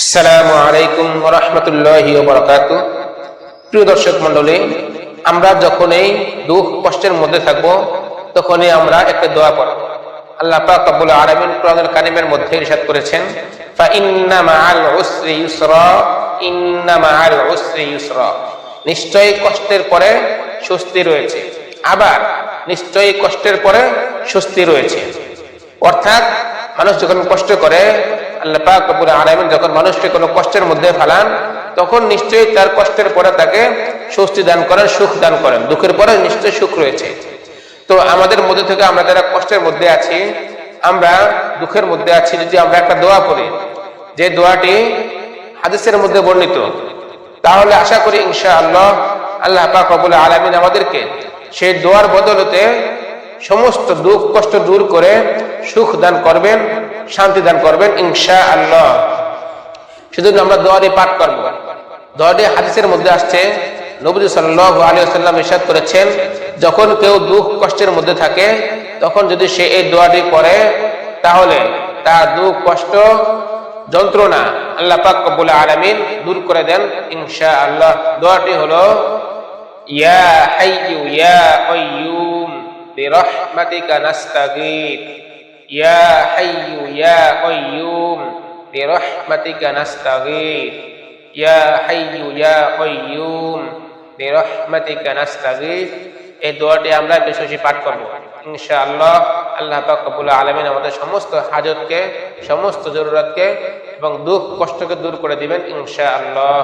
আসসালামু আলাইকুম ওয়া রাহমাতুল্লাহি ওয়া বারাকাতুহু। প্রিয় দর্শক মণ্ডলী, আমরা যখনই দুঃখ কষ্টের মধ্যে থাকব তখনই আমরা একটা দোয়া পড়ব। আল্লাহ পাক রব্বুল আলামিন কোরআনুল কারীমের মধ্যে ইরশাদ করেছেন, ফা ইন্না মাআল উসরি ইউসরা, ইন্না মাআল উসরি ইউসরা। নিশ্চয়ই কষ্টের পরে স্বস্তি রয়েছে। আবার নিশ্চয়ই কষ্টের পরে স্বস্তি রয়েছে। অর্থাৎ মানুষ যখন কষ্ট করে, আল্লাহ পাক রব্বুল আলামিন যখন মানুষকে কোনো কষ্টের মধ্যে ফেলান, তখন নিশ্চয়ই তার কষ্টের পরে তাকে স্বস্তি দান করেন, সুখ দান করেন। দুঃখের পরে নিশ্চয়ই সুখ রয়েছে। তো আমাদের মধ্যে থেকে আমরা যারা কষ্টের মধ্যে আছি, আমরা দুঃখের মধ্যে আছি, যদি আমরা একটা দোয়া করি, যে দোয়াটি হাদিসের মধ্যে বর্ণিত, তাহলে আশা করি ইনশাআল্লাহ আল্লাহ পাক রব্বুল আলামিন আমাদেরকে সেই দোয়ার বদলতে সমস্ত দুঃখ কষ্ট দূর করে সুখ দান করবেন, শান্তি দান করবেন ইনশাআল্লাহ। সেজন্য আমরা দোয়াটি পাঠ করব। দোয়াটি হাদিসের মধ্যে আসছে, নবী সাল্লাল্লাহু আলাইহি ওয়াসাল্লাম ইরশাদ করেছেন, যখন কেউ দুঃখ কষ্টের মধ্যে থাকে তখন যদি সে এই দোয়াটি পড়ে, তাহলে তার দুঃখ কষ্ট যন্ত্রণা আল্লাহ পাক রব্বুল আলামিন দূর করে দেন ইনশাআল্লাহ। দোয়াটি হলো, ইয়া হাইয়্যু ইয়া কাইয়্যুম বিরহমাতিকা নাস্তাগীথ, ইয়া হাইয়্যু ইয়া কাইয়্যুম বিরহমাতিকা নাস্তাগীথ, ইয়া হাইয়্যু ইয়া কাইয়্যুম বিরহমাতিকা নাস্তাগীথ। এই দোয়াটি আমরা বেশি বেশি পাঠ করব ইনশাআল্লাহ। আল্লাহ পাক রব্বুল আলামিন আমাদের সমস্ত হাজতকে, সমস্ত জরুরতকে এবং দুঃখ কষ্টকে দূর করে দিবেন ইনশাআল্লাহ।